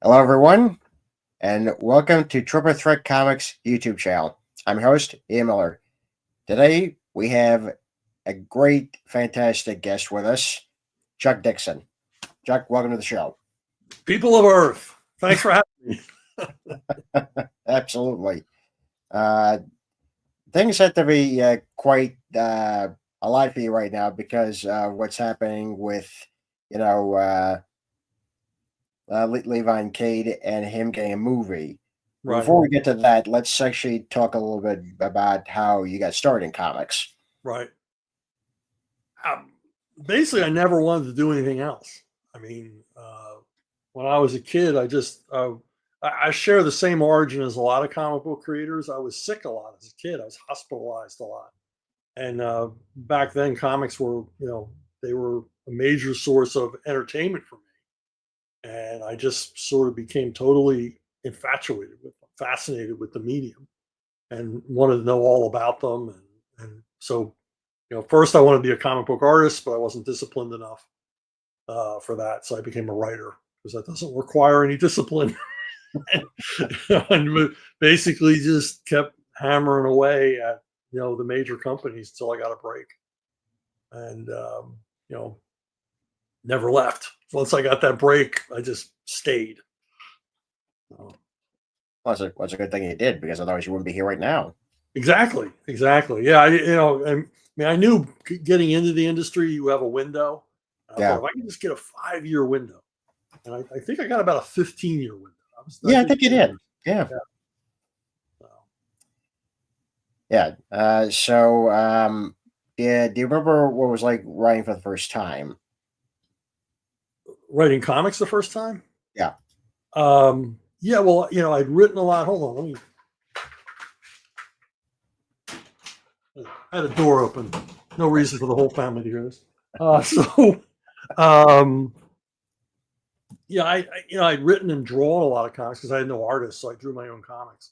Hello, everyone, and welcome to Triple Threat Comics YouTube channel. I'm your host, Ian Miller. Today, we have a great, fantastic guest with us, Chuck Dixon. Chuck, welcome to the show. People of Earth, thanks for having me. Absolutely. Things have to be quite a lot for you right now because what's happening with, Levon Cade and him getting a movie. Right. Before we get to that, let's actually talk a little bit about how you got started in comics. Right. Basically, I never wanted to do anything else. I mean, when I was a kid, I share the same origin as a lot of comic book creators. I was sick a lot as a kid. I was hospitalized a lot. And back then, comics were, they were a major source of entertainment for me. And I just sort of became totally infatuated with them, fascinated with the medium, and wanted to know all about them. And so, first I wanted to be a comic book artist, but I wasn't disciplined enough for that. So I became a writer because that doesn't require any discipline. and basically just kept hammering away at, the major companies until I got a break. And, never left. Once I got that break, I just stayed. Well, that's a good thing you did, because otherwise you wouldn't be here right now. Exactly. Yeah, I knew getting into the industry, you have a window. I thought, if I can just get a 5-year window, and I think I got about a 15-year window. I think you did. Yeah. Do you remember what it was like writing for the first time? Writing comics the first time? Yeah. Yeah, well, I'd written a lot. Hold on, I had a door open. No reason for the whole family to hear this. I'd written and drawn a lot of comics because I had no artist, so I drew my own comics.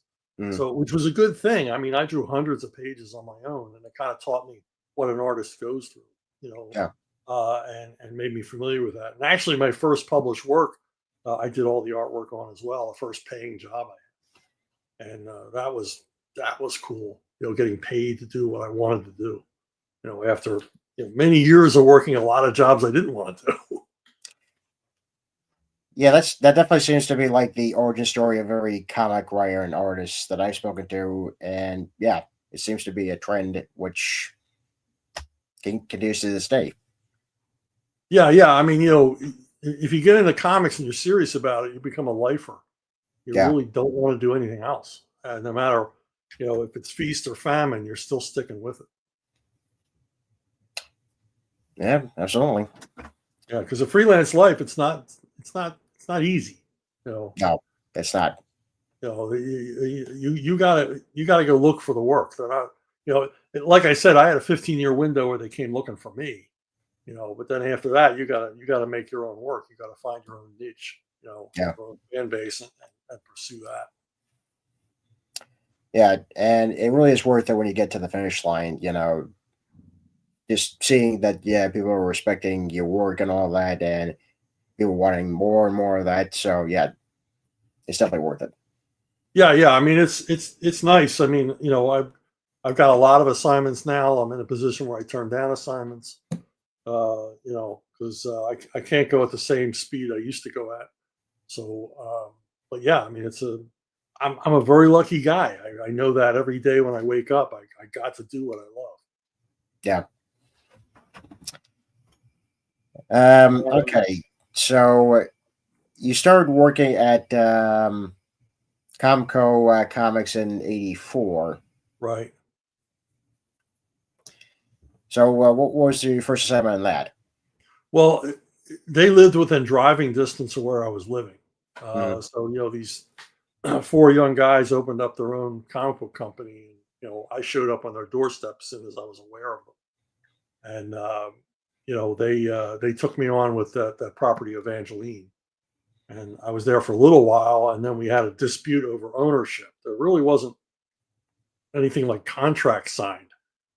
So, which was a good thing. I mean, I drew hundreds of pages on my own, and it kind of taught me what an artist goes through, and made me familiar with that. And actually, my first published work, I did all the artwork on as well. The first paying job I had, and that was cool. Getting paid to do what I wanted to do. After many years of working a lot of jobs I didn't want to do. Yeah, that definitely seems to be like the origin story of every comic writer and artist that I've spoken to, and yeah, it seems to be a trend which continues to this day. Yeah. I mean, if you get into comics and you're serious about it, you become a lifer. You really don't want to do anything else, and no matter if it's feast or famine, you're still sticking with it. Yeah, absolutely. Yeah, because a freelance life, it's not easy. No, it's not. You gotta go look for the work. They're not, like I said, I had a 15-year window where they came looking for me, but then after that, you gotta make your own work. You gotta find your own niche, your own fan base, and pursue that. Yeah, and it really is worth it when you get to the finish line, just seeing that, people are respecting your work and all that, and people wanting more and more of that. So yeah, it's definitely worth it. Yeah. I mean, it's nice. I mean, I've got a lot of assignments now. I'm in a position where I turn down assignments, because I can't go at the same speed I used to go at. So, but yeah, I mean, I'm a very lucky guy. I know that every day when I wake up, I got to do what I love. Yeah. Okay. So you started working at Comco Comics in '84. Right. So what was your first assignment on that? Well, they lived within driving distance of where I was living. So, these 4 young guys opened up their own comic book company. I showed up on their doorstep as soon as I was aware of them. And, they took me on with that property, Evangeline. And I was there for a little while, and then we had a dispute over ownership. There really wasn't anything like contract signed.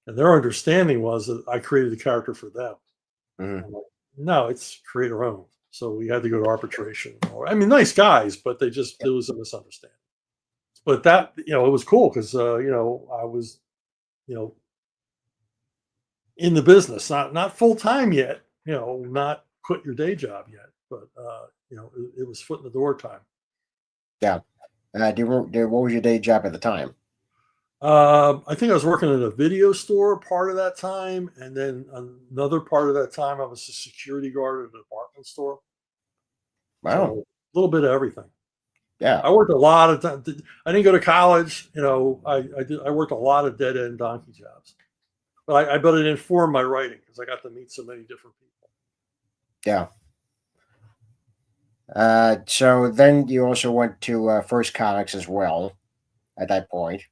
And their understanding was that I created the character for them. I'm like, no, it's creator owned. So we had to go to arbitration. I mean, nice guys, but there was a misunderstanding. But that, it was cool because I was, you know, in the business, not full time yet, not quit your day job yet, but it was foot in the door time. Yeah. What was your day job at the time? I think I was working at a video store part of that time, and then another part of that time I was a security guard at a department store. Wow. So a little bit of everything. Yeah. I worked a lot of time. I didn't go to college. I worked a lot of dead end donkey jobs, but it informed my writing because I got to meet so many different people. Yeah. So then you also went to First Comics as well at that point.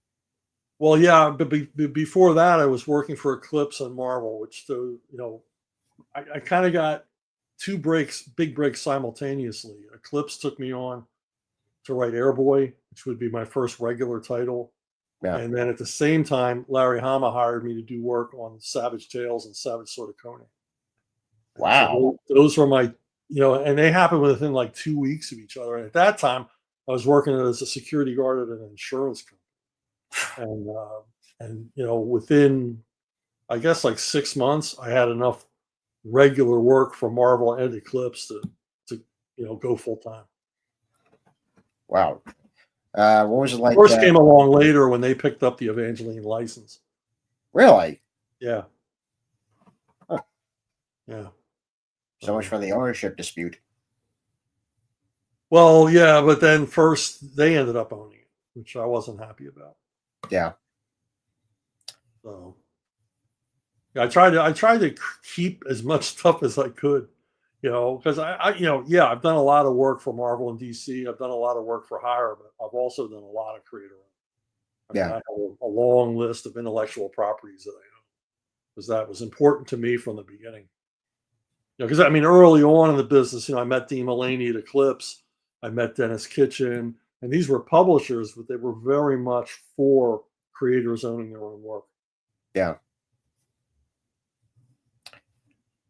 Well, yeah, but before that, I was working for Eclipse on Marvel, which I kind of got big breaks simultaneously. Eclipse took me on to write Airboy, which would be my first regular title. Yeah. And then at the same time, Larry Hama hired me to do work on Savage Tales and Savage Sword of Conan. Wow. So those were my, and they happened within like 2 weeks of each other. And at that time, I was working as a security guard at an insurance company. And within, I guess, like 6 months, I had enough regular work for Marvel and Eclipse to go full time. Wow. What was it like? First came along later when they picked up the Evangeline license. Really? Yeah. Huh. Yeah. So much for the ownership dispute. Well, yeah, but then first they ended up owning it, which I wasn't happy about. Yeah. So I tried to keep as much stuff as I could, because I've done a lot of work for Marvel and DC. I've done a lot of work for hire, but I've also done a lot of creator. I have a long list of intellectual properties that I own because that was important to me from the beginning. Because early on in the business, I met Dean Mulaney at Eclipse. I met Dennis Kitchen, and these were publishers, but they were very much for creators owning their own work. Yeah.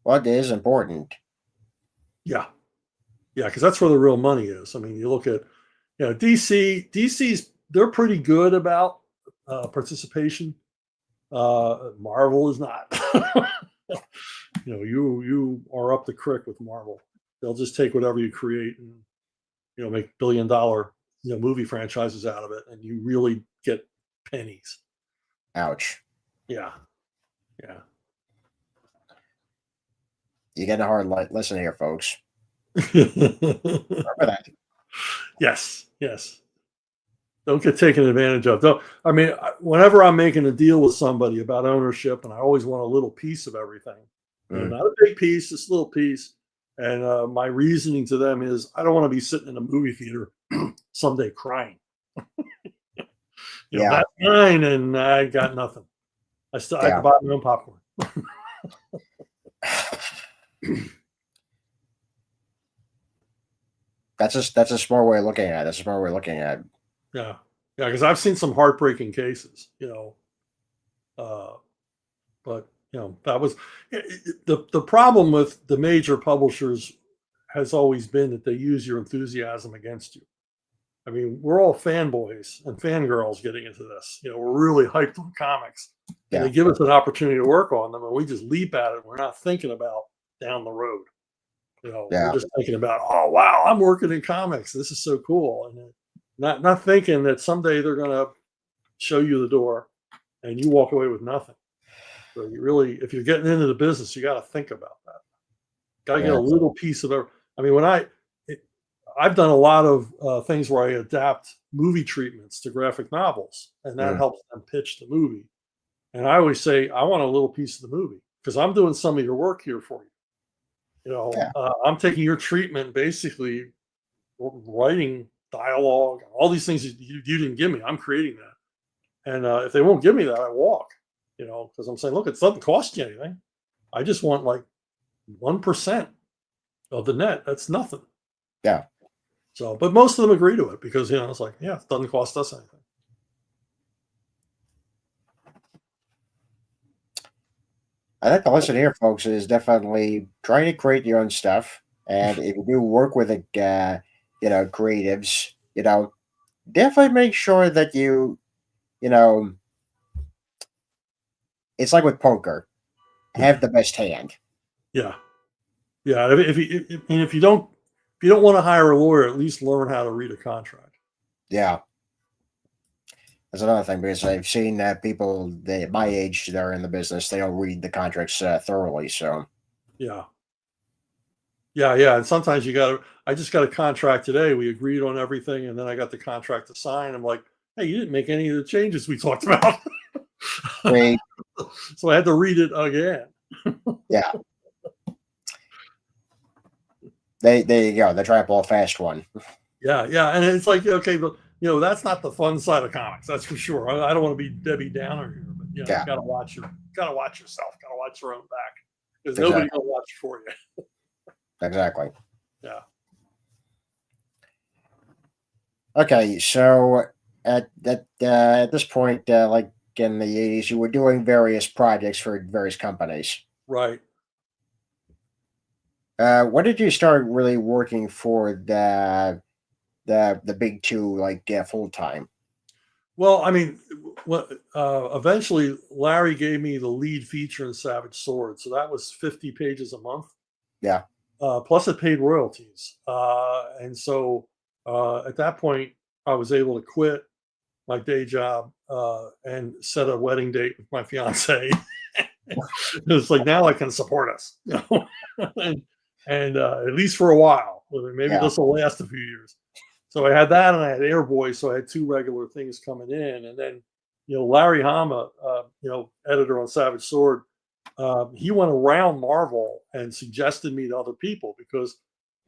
Well, it is important. Yeah. Yeah, because that's where the real money is. You look at, DC's, they're pretty good about participation. Marvel is not. You are up the creek with Marvel. They'll just take whatever you create and make $1 billion movie franchises out of it, and you really get pennies. Ouch. Yeah. Yeah. You get a hard lesson here, folks. Remember that. Yes. Don't get taken advantage of. Whenever I'm making a deal with somebody about ownership, and I always want a little piece of everything, not a big piece, just a little piece. And my reasoning to them is, I don't want to be sitting in a movie theater someday crying. That's mine, and I got nothing. I can buy my own popcorn. That's a smart way of looking at it. That's a smart way of looking at it. Yeah, because I've seen some heartbreaking cases, but that was the problem with the major publishers has always been that they use your enthusiasm against you. We're all fanboys and fangirls getting into this. We're really hyped on comics, and they give us an opportunity to work on them, and we just leap at it. We're not thinking about down the road. We're just thinking about, oh wow, I'm working in comics. This is so cool, and not thinking that someday they're going to show you the door, and you walk away with nothing. So you really, if you're getting into the business, you got to think about that. Got to get a little piece of it. I've done a lot of things where I adapt movie treatments to graphic novels, and that helps them pitch the movie. And I always say, I want a little piece of the movie because I'm doing some of your work here for you. I'm taking your treatment, basically writing dialogue, all these things that you didn't give me. I'm creating that. And if they won't give me that, I walk, because I'm saying, look, it doesn't cost you anything. I just want like 1% of the net. That's nothing. Yeah. So, but most of them agree to it because, it's like, yeah, it doesn't cost us anything. I think the lesson here, folks, is definitely try to create your own stuff. And if you do work with creatives, definitely make sure that you know, it's like with poker, have the best hand. Yeah, yeah. If you don't want to hire a lawyer, at least learn how to read a contract. Yeah, that's another thing because I've seen people my age that are in the business, they don't read the contracts thoroughly. So Yeah, yeah, yeah. And sometimes you got to. I just got a contract today. We agreed on everything, and then I got the contract to sign. I'm like, hey, you didn't make any of the changes we talked about. they, So I had to read it again. yeah, they you go. They try to pull a fast one. Yeah, yeah, and it's like, okay, but that's not the fun side of comics. That's for sure. I don't want to be Debbie Downer here, but you Yeah, gotta watch yourself, gotta watch your own back, because nobody exactly, gonna watch for you. exactly. Yeah, Okay, so at this point, like in the '80s, you were doing various projects for various companies. right. When did you start really working for the big two like full time? Well, I mean, eventually Larry gave me the lead feature in Savage Sword, so that was 50 pages a month. Yeah. Plus, it paid royalties, and so at that point, I was able to quit my day job and set a wedding date with my fiance. It's like now I can support us, and at least for a while. Maybe Yeah. this will last a few years. So I had that, and I had Airboy, so I had two regular things coming in, and then Larry Hama, editor on Savage Sword, he went around Marvel and suggested me to other people because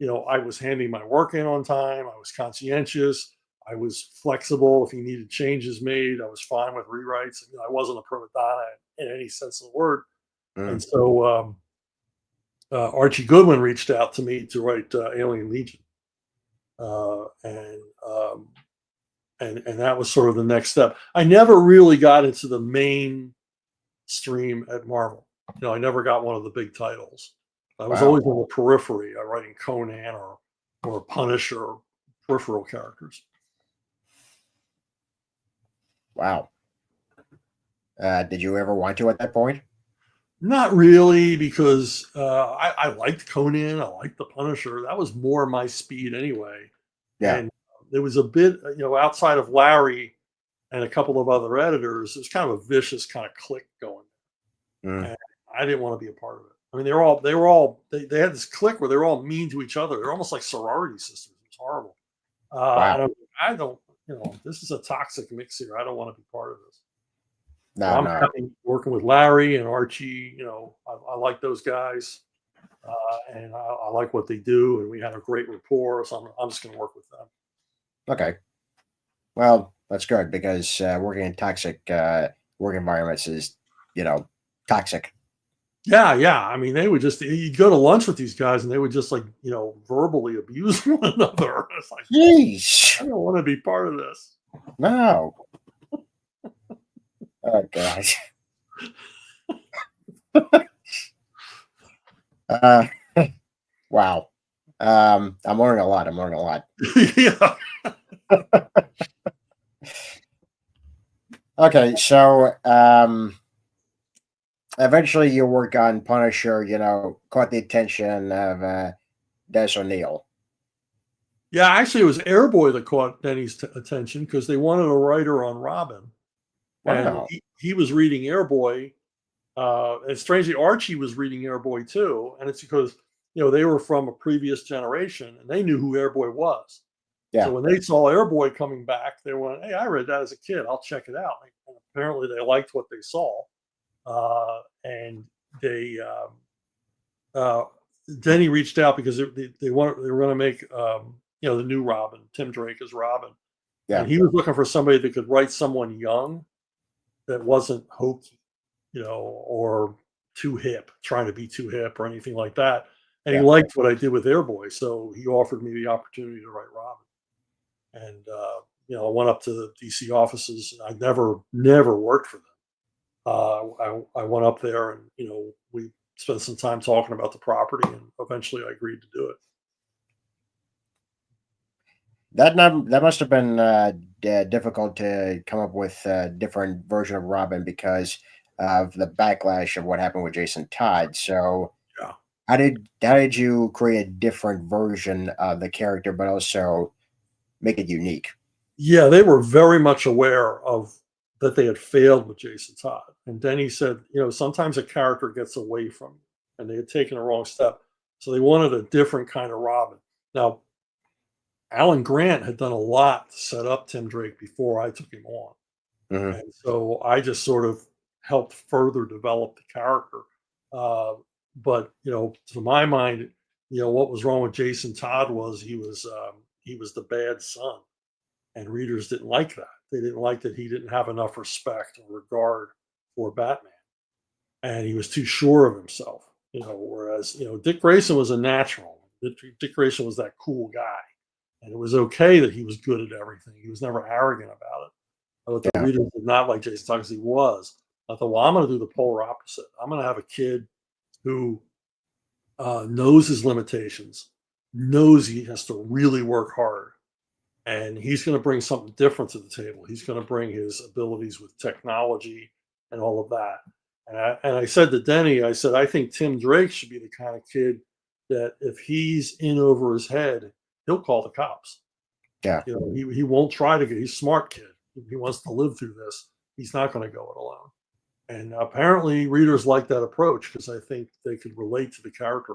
I was handing my work in on time, I was conscientious, I was flexible. If he needed changes made, I was fine with rewrites. I wasn't a prima donna in any sense of the word. Mm. And so Archie Goodwin reached out to me to write Alien Legion, uh, and um, and that was sort of the next step. I never really got into the mainstream at Marvel. I never got one of the big titles. I was Wow. always on the periphery, writing Conan or Punisher, or peripheral characters. Wow. Did you ever want to at that point? Not really, because I liked Conan, I liked the Punisher. That was more my speed anyway. Yeah. And there was a bit, outside of Larry and a couple of other editors, it was kind of a vicious kind of clique going, Mm. and I didn't want to be a part of it. I mean, they had this clique where they were all mean to each other. They're almost like sorority sisters. It was horrible. Wow. And I don't, this is a toxic mix here. I don't want to be part of this. So No, I'm no. happy working with Larry and Archie. I like those guys, and I like what they do, and we had a great rapport. So I'm just going to work with them. Okay. Well, that's good because working in toxic work environments is, toxic. Yeah, yeah. I mean, they would just you'd go to lunch with these guys, and they would just verbally abuse one another. It's like Jeez. I don't want to be part of this. No. Oh gosh. Uh, wow. I'm learning a lot. I'm learning a lot. Yeah. Okay, so eventually your work on Punisher, caught the attention of Des O'Neill. Yeah, actually, it was Airboy that caught Denny's attention because they wanted a writer on Robin, and Wow. he was reading Airboy. And strangely, Archie was reading Airboy too, and it's because they were from a previous generation and they knew who Airboy was. So Yeah. when they saw Airboy coming back, they went, "Hey, I read that as a kid. I'll check it out." And apparently, they liked what they saw, and they uh, Denny reached out because they were going to make the new Robin, Tim Drake as Robin, and Yeah. he was looking for somebody that could write someone young that wasn't hokey, or too hip, trying to be too hip or anything like that. And he Yeah. liked what I did with Airboy, so he offered me the opportunity to write Robin. And I went up to the DC offices. And I never worked for them. I went up there, and we spent some time talking about the property, and eventually I agreed to do it. that must have been difficult to come up with a different version of Robin because of the backlash of what happened with Jason Todd. So Yeah. how did you create a different version of the character, but also make it unique? Yeah, they were very much aware of that they had failed with Jason Todd. And Denny said, sometimes a character gets away from you, and they had taken a wrong step. So they wanted a different kind of Robin. Now, Alan Grant had done a lot to set up Tim Drake before I took him on. Hmm. And so I just sort of helped further develop the character. Uh, but to my mind, what was wrong with Jason Todd was he was the bad son, and readers didn't like that. They didn't like that he didn't have enough respect or regard for Batman, and he was too sure of himself. Whereas Dick Grayson was a natural. Dick Grayson was that cool guy, and it was okay that he was good at everything. He was never arrogant about it. But the Yeah, readers did not like Jason Todd because he was. I thought, well, I'm going to do the polar opposite. I'm going to have a kid who knows his limitations, knows he has to really work hard, and he's going to bring something different to the table. He's going to bring his abilities with technology and all of that. And I said to Denny, I said, I think Tim Drake should be the kind of kid that if he's in over his head, he'll call the cops. yeah, He won't try to get. He's a smart kid. He wants to live through this. He's not going to go it alone. And apparently, readers like that approach because I think they could relate to the character.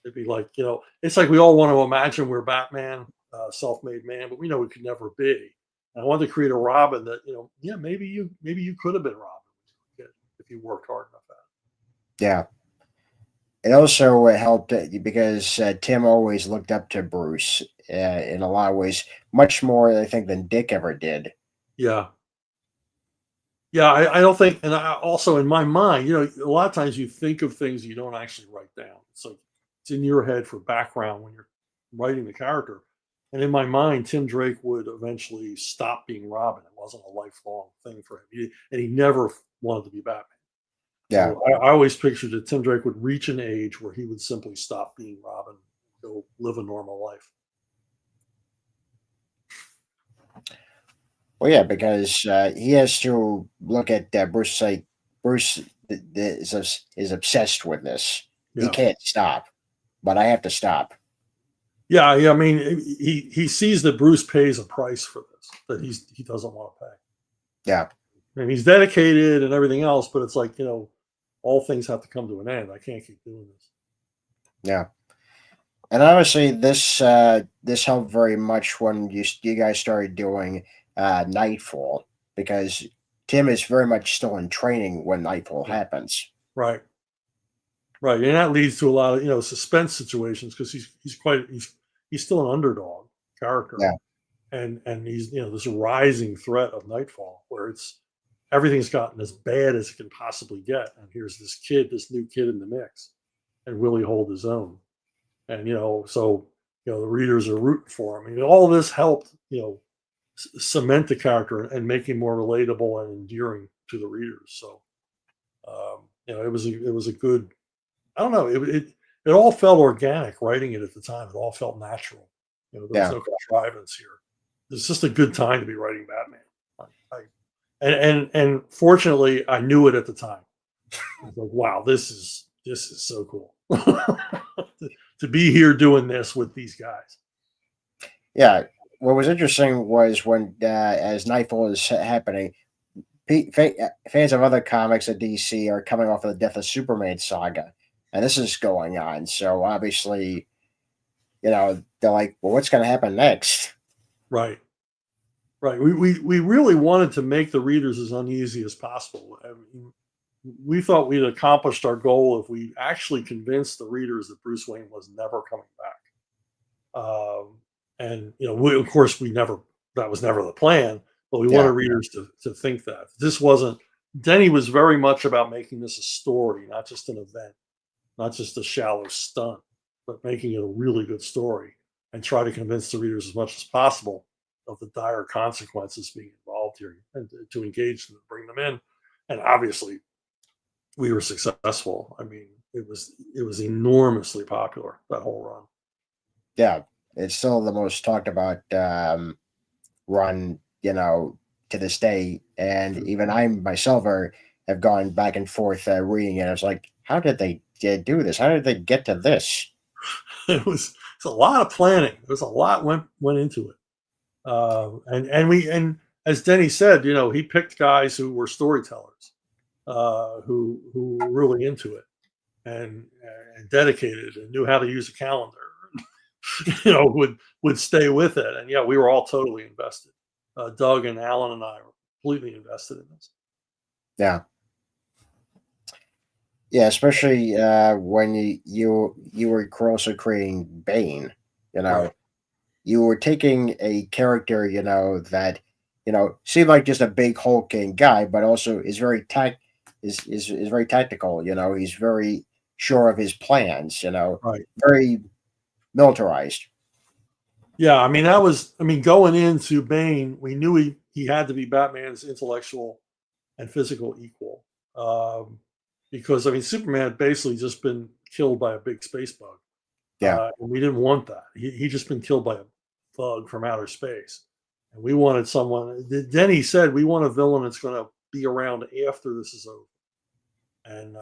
It'd be like, it's like we all want to imagine we're Batman, self-made man, but we know we could never be. And I wanted to create a Robin that, yeah, maybe you could have been Robin if you worked hard enough at yeah. It also helped because Tim always looked up to Bruce in a lot of ways, much more I think than Dick ever did. it. Yeah, yeah. I don't think, and I also in my mind, a lot of times you think of things you don't actually write down. It's like it's in your head for background when you're writing the character. And in my mind, Tim Drake would eventually stop being Robin. It wasn't a lifelong thing for him, and he never wanted to be Batman. Yeah. So I always pictured that Tim Drake would reach an age where he would simply stop being Robin, go live a normal life. Well, yeah, because he has to look at Bruce like Bruce is obsessed with this. He Yeah, can't stop, but I have to stop. yeah, yeah. I mean, he sees that Bruce pays a price for this that he doesn't want to pay. Yeah, And he's dedicated and everything else, but it's like all things have to come to an end. I can't keep doing this. yeah. And obviously, this helped very much when you guys started doing Nightfall because Tim is very much still in training when Nightfall Yeah, happens. right, right, and that leads to a lot of suspense situations because he's still an underdog character, Yeah, and he's this rising threat of Nightfall where it's everything's gotten as bad as it can possibly get, and here's this new kid in the mix, and will he hold his own? And so the readers are rooting for him. I mean, all this helped cement the character and make him more relatable and endearing to the readers. So it was a good. I don't know. It all felt organic writing it at the time. It all felt natural. There was yeah, no contrivance here. It's just a good time to be writing Batman. And fortunately, I knew it at the time. I was like, wow, this is so cool to be here doing this with these guys. yeah. What was interesting was when as Nightfall is happening, fans of other comics at DC are coming off of the Death of Superman saga, and this is going on. So obviously, they're like, "Well, what's going to happen next?" Right. Right. We really wanted to make the readers as uneasy as possible. I mean, we thought we'd accomplished our goal if we actually convinced the readers that Bruce Wayne was never coming back. And of course, we never that was never the plan, but we wanted Yeah, readers to think that this wasn't. Denny was very much about making this a story, not just an event, not just a shallow stunt, but making it a really good story and try to convince the readers as much as possible of the dire consequences being involved here and to engage them, bring them in. And obviously, we were successful. I mean, it was enormously popular that whole run. yeah. It's still the most talked about run, to this day. And even I myself have gone back and forth reading it. I was like, how did they do this? How did they get to this? It's a lot of planning. There's a lot went into it. And as Denny said, he picked guys who were storytellers, who were really into it and dedicated and knew how to use a calendar. Would stay with it. And yeah, we were all totally invested. Doug and Alan and I were completely invested in this. Yeah. Yeah, especially when you were also creating Bane, Right. you were taking a character, that, seemed like just a big hulking guy, but also is is very tactical, he's very sure of his plans, Right. very militarized. Yeah, going into Bane, we knew he had to be Batman's intellectual and physical equal. Because Superman had basically just been killed by a big space bug. Yeah. And we didn't want that. He just been killed by a bug from outer space. And we wanted someone. Then he said, we want a villain that's going to be around after this is over. And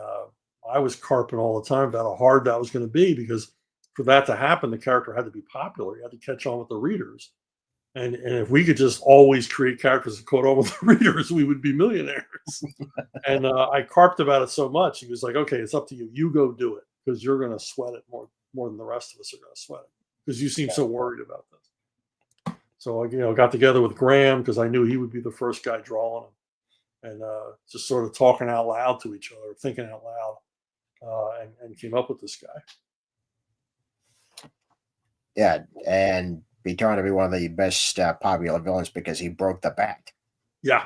I was carping all the time about how hard that was going to be, because for that to happen, the character had to be popular. He had to catch on with the readers. And if we could just always create characters that caught on with the readers, we would be millionaires. And I carped about it so much. He was like, okay, it's up to you. You go do it, because you're going to sweat it more than the rest of us are going to sweat it, because you seem so worried about this. So I got together with Graham, because I knew he would be the first guy drawing them, and just sort of talking out loud to each other, thinking out loud, and came up with this guy. Yeah, and be turned to be one of the best popular villains because he broke the bat. Yeah,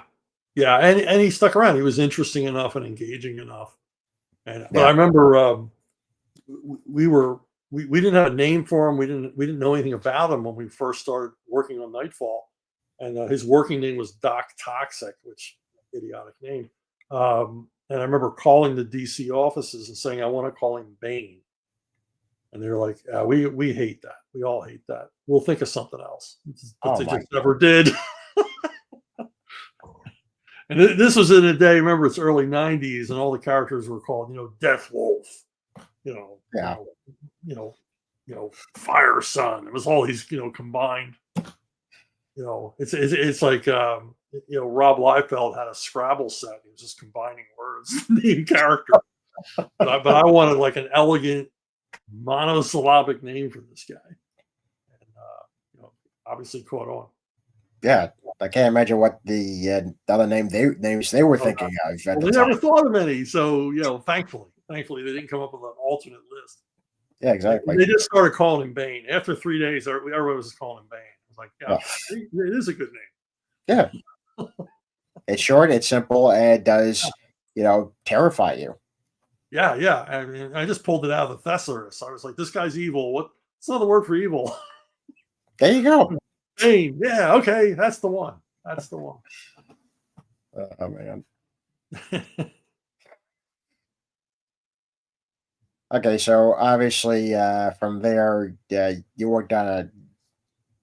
yeah, and he stuck around. He was interesting enough and engaging enough. But I remember we didn't have a name for him. We didn't know anything about him when we first started working on Nightfall, and his working name was Doc Toxic, which idiotic name. And I remember calling the DC offices and saying, I want to call him Bane. And they're like, we hate that. We all hate that. We'll think of something else. But they just never did. And this was in a day, remember, it's early 90s, and all the characters were called, Death Wolf, Fire Sun. It was all these, combined. It's like, Rob Liefeld had a Scrabble set. He was just combining words, name character. But I wanted like an elegant monosyllabic name for this guy, and obviously caught on. Yeah, I can't imagine what the other names they were thinking of. Well, they never thought of any, so thankfully they didn't come up with an alternate list. Yeah, exactly. They just started calling him Bane. After 3 days, everybody was calling him Bane. I was like, yeah, it is a good name. Yeah, it's short, it's simple, and it does, terrify you. Yeah. I just pulled it out of the thesaurus. I was like, this guy's evil. What's another word for evil? There you go. Bane. Yeah, okay. That's the one. Oh, man. Okay, so obviously from there, you worked on a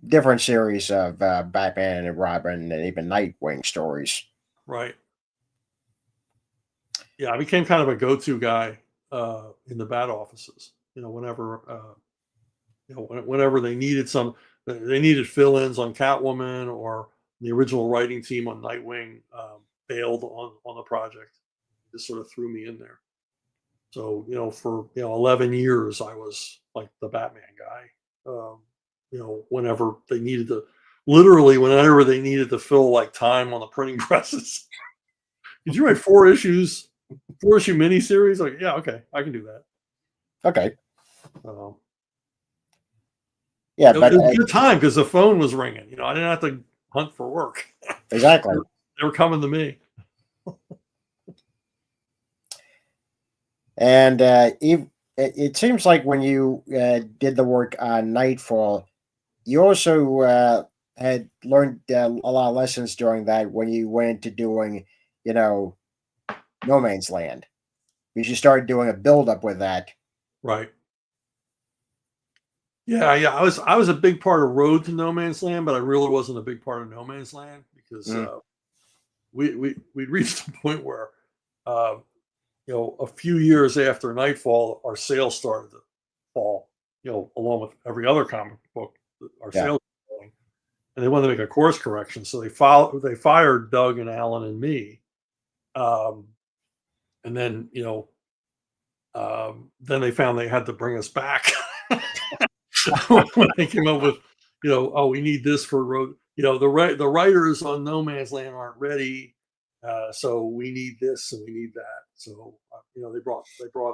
different series of Batman and Robin and even Nightwing stories. Right. Yeah, I became kind of a go-to guy in the bat offices. Whenever they needed they needed fill-ins on Catwoman, or the original writing team on Nightwing bailed on the project. Just sort of threw me in there. So for 11 years, I was like the Batman guy. Whenever they needed whenever they needed to fill like time on the printing presses. Did you write 4-issue miniseries? Like, yeah, okay, I can do that. Okay. Yeah, but it was a good time because the phone was ringing. I didn't have to hunt for work. Exactly. They were coming to me. And it seems like when you did the work on Nightfall, you also had learned a lot of lessons during that when you went into doing, No Man's Land. Because you started doing a build-up with that. Right. Yeah. I was a big part of Road to No Man's Land, but I really wasn't a big part of No Man's Land because Mm, we reached a point where uh, a few years after Nightfall, our sales started to fall. Along with every other comic book, our yeah. sales were falling, and they wanted to make a course correction, so they fired Doug and Alan and me, um, and then they found they had to bring us back when they came up with, oh, we need this for road. The writers on No Man's Land aren't ready, so we need this and we need that. So they brought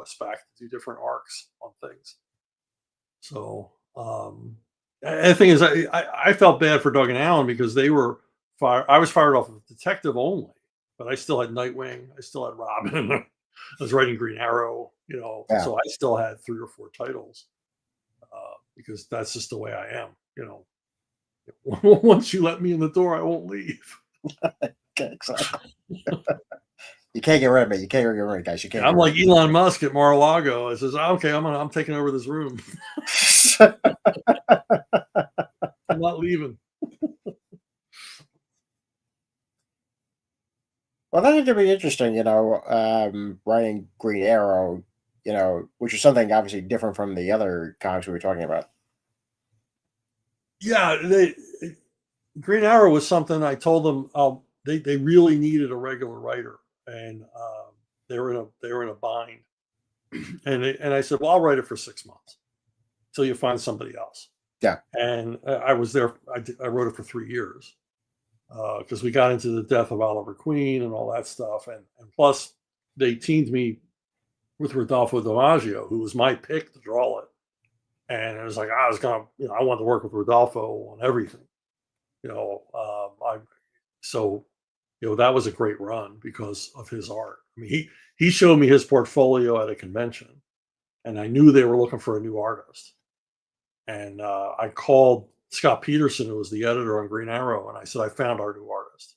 us back to do different arcs on things. So and the thing is, I felt bad for Doug and Allen because they were fired. I was fired off of Detective only, but I still had Nightwing. I still had Robin. I was writing Green Arrow. Yeah. So I still had 3 or 4 titles because that's just the way I am. Once you let me in the door, I won't leave. Okay, exactly. You can't get rid of me. You can't get rid of me, guys. You can't I'm get rid like Elon Musk at Mar-a-Lago. I says, okay, I'm taking over this room. of me. I'm not leaving. Well, that could be interesting, writing Green Arrow, which is something obviously different from the other comics we were talking about. Yeah, Green Arrow was something I told them. They really needed a regular writer, and they were in a bind. And I said, well, I'll write it for 6 months until you find somebody else. Yeah. And I was there. I wrote it for 3 years because we got into the death of Oliver Queen and all that stuff, and plus they teamed me with Rodolfo DiMaggio, who was my pick to draw it. And it was like I was gonna, I wanted to work with Rodolfo on everything. I so that was a great run because of his art. I mean, he showed me his portfolio at a convention, and I knew they were looking for a new artist. And I called Scott Peterson, who was the editor on Green Arrow, and I said, I found our new artist.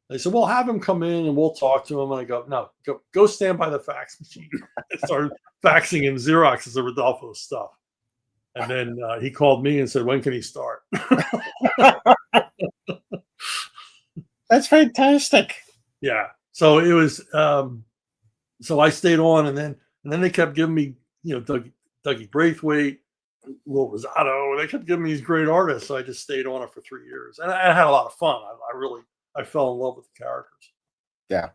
They said, well, have him come in and we'll talk to him. And I go, no, go stand by the fax machine. I started faxing and Xeroxes of Rodolfo's stuff. And then he called me and said, when can he start? That's fantastic. Yeah. So it was, so I stayed on, and then they kept giving me, Dougie Braithwaite, Will Rosado. They kept giving me these great artists. So I just stayed on it for 3 years, and I had a lot of fun. I fell in love with the characters. Yeah.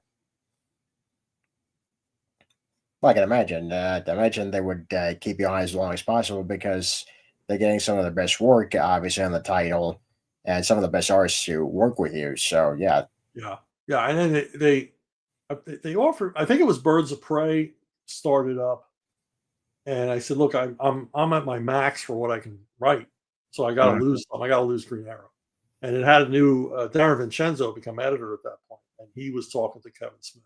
Well, I can imagine. Imagine they would keep you on as long as possible because they're getting some of the best work, obviously, on the title, and some of the best artists to work with you. So, yeah. Yeah, yeah. And then they offered. I think it was Birds of Prey started up, and I said, look, I'm at my max for what I can write, so I got to Mhm. lose them. I got to lose Green Arrow. And it had a new Darren Vincenzo become editor at that point, and he was talking to Kevin Smith.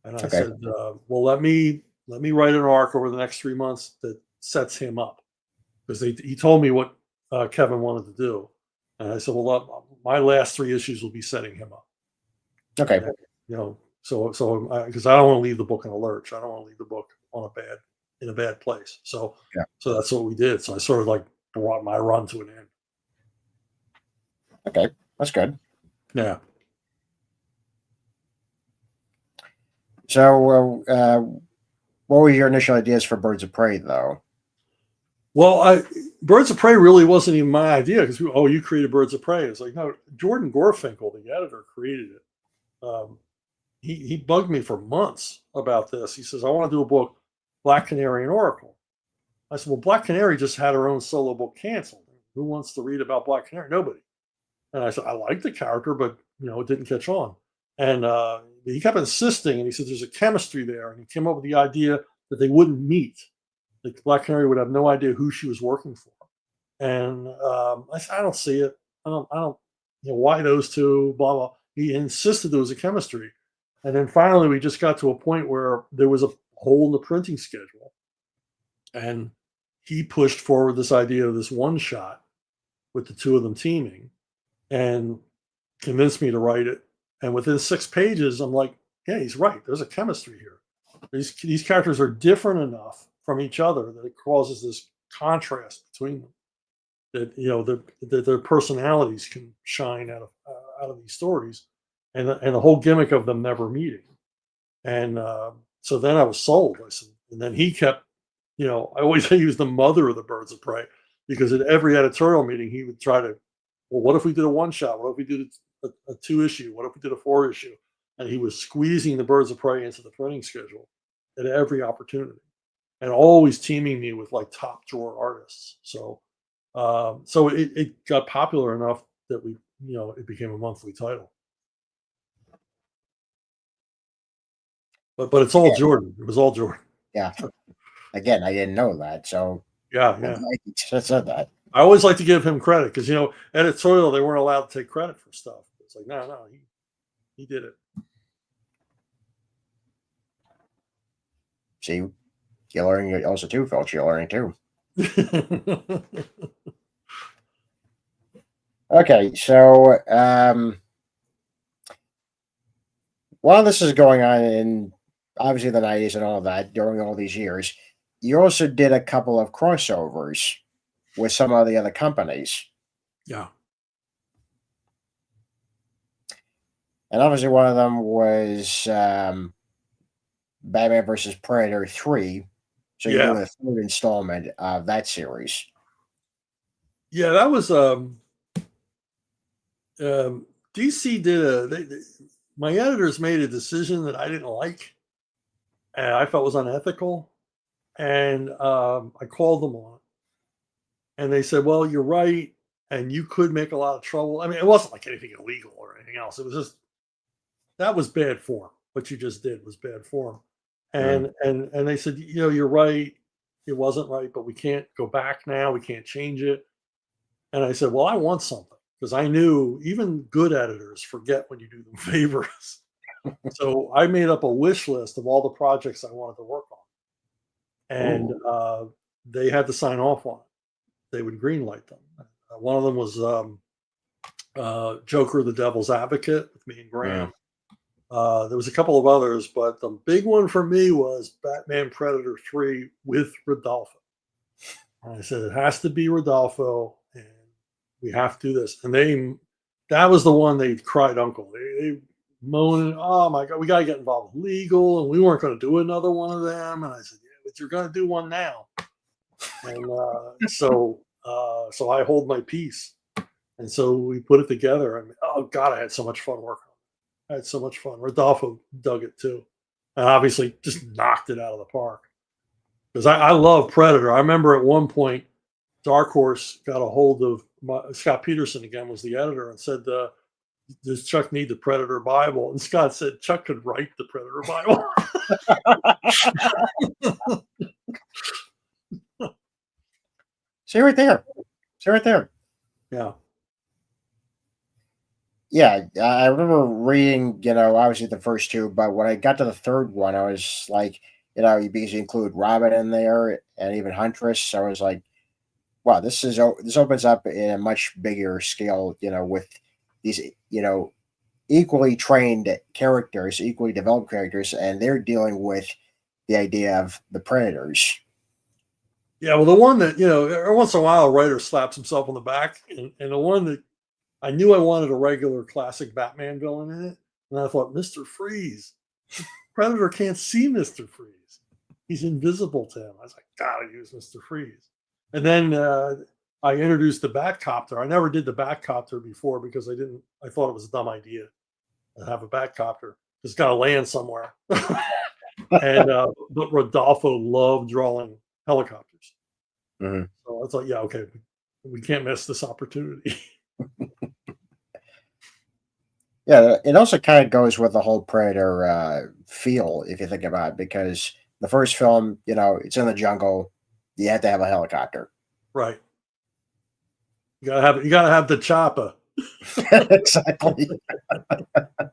And I Okay. said, well, let me write an arc over the next 3 months that sets him up, because he told me what Kevin wanted to do, and I said, well, my last 3 issues will be setting him up. Okay. And, so because I don't want to leave the book in a lurch. I don't want to leave the book in a bad place. So Yeah. that's what we did. So I sort of like brought my run to an end. Okay. That's good. Yeah. So, what were your initial ideas for Birds of Prey, though? Well, Birds of Prey really wasn't even my idea because you created Birds of Prey. It's like, no, Jordan Gorfinkel, the editor, created it. He bugged me for months about this. He says, I want to do a book, Black Canary and Oracle. I said, well, Black Canary just had her own solo book canceled. Who wants to read about Black Canary? Nobody. And I said, I like the character, but it didn't catch on. And he kept insisting, and he said, there's a chemistry there. And he came up with the idea that they wouldn't meet. Like Black Canary would have no idea who she was working for. And I said, I don't see it. I don't, why those two, blah, blah. He insisted there was a chemistry. And then finally, we just got to a point where there was a hole in the printing schedule. And he pushed forward this idea of this one shot with the two of them teaming and convinced me to write it. And within 6 pages, I'm like, yeah, he's right. There's a chemistry here. These characters are different enough from each other that it causes this contrast between them. That their personalities can shine out of these stories, and the whole gimmick of them never meeting. And so then I was sold. I said, and then he kept, I always say he was the mother of the Birds of Prey, because at every editorial meeting he would try to, well, what if we did a one shot? What if we did a 2-issue? What if we did a 4-issue? And he was squeezing the Birds of Prey into the printing schedule at every opportunity, and always teaming me with like top drawer artists. So it got popular enough that it became a monthly title. But it's all Yeah. Jordan. It was all Jordan. Yeah. Again, I didn't know that, so Yeah, I'm yeah. glad you just said that. I always like to give him credit because editorial, they weren't allowed to take credit for stuff. It's like, no, he did it. See, you're learning also too, folks. You're learning too. Okay, so while this is going on in obviously the 90s and all of that, during all these years, you also did a couple of crossovers with some of the other companies. Yeah. And obviously one of them was Batman versus Predator 3. So you're Yeah. doing the third installment of that series. Yeah, that was DC did my editors made a decision that I didn't like, and I felt was unethical, and I called them on it, and they said, "Well, you're right, and you could make a lot of trouble." I mean, it wasn't like anything illegal or anything else. It was just that was bad form. What you just did was bad form, Mm. and they said, "You're right. It wasn't right, but we can't go back now. We can't change it." And I said, "Well, I want something." Because I knew even good editors forget when you do them favors. So I made up a wish list of all the projects I wanted to work on, and Ooh. they had to sign off on it. They would greenlight them. One of them was Joker, the Devil's Advocate with me and Mm. Graham. There was a couple of others, but the big one for me was Batman Predator 3 with Rodolfo. And I said it has to be Rodolfo, and we have to do this. And that was the one they cried uncle. They moaning, oh my God, we got to get involved with legal. And we weren't going to do another one of them. And I said, yeah, but you're going to do one now. And so I hold my peace. And so we put it together. I mean, oh God, I had so much fun working on it. I had so much fun. Rodolfo dug it too. And obviously just knocked it out of the park. Because I love Predator. I remember at one point, Dark Horse got a hold of Scott Peterson again was the editor and said, "Does Chuck need the Predator Bible?" And Scott said Chuck could write the Predator Bible. See right there. See right there. Yeah. Yeah, I remember reading, obviously the first two, but when I got to the third one, I was like, because you include Robin in there and even Huntress, so I was like, wow, this opens up in a much bigger scale, with these, equally trained characters, equally developed characters, and they're dealing with the idea of the predators. Yeah, well, the one that, every once in a while a writer slaps himself on the back, and the one that I knew I wanted a regular classic Batman villain in it, and I thought, Mr. Freeze. Predator can't see Mr. Freeze. He's invisible to him. I was like, gotta use Mr. Freeze. And then I introduced the Batcopter. I never did the Batcopter before because I thought it was a dumb idea to have a Batcopter. It's got to land somewhere. And but Rodolfo loved drawing helicopters. Mm-hmm. So I thought, yeah, okay, we can't miss this opportunity. Yeah, it also kind of goes with the whole Predator feel, if you think about it, because the first film, it's in the jungle. You have to have a helicopter. Right. You gotta have the chopper. Exactly.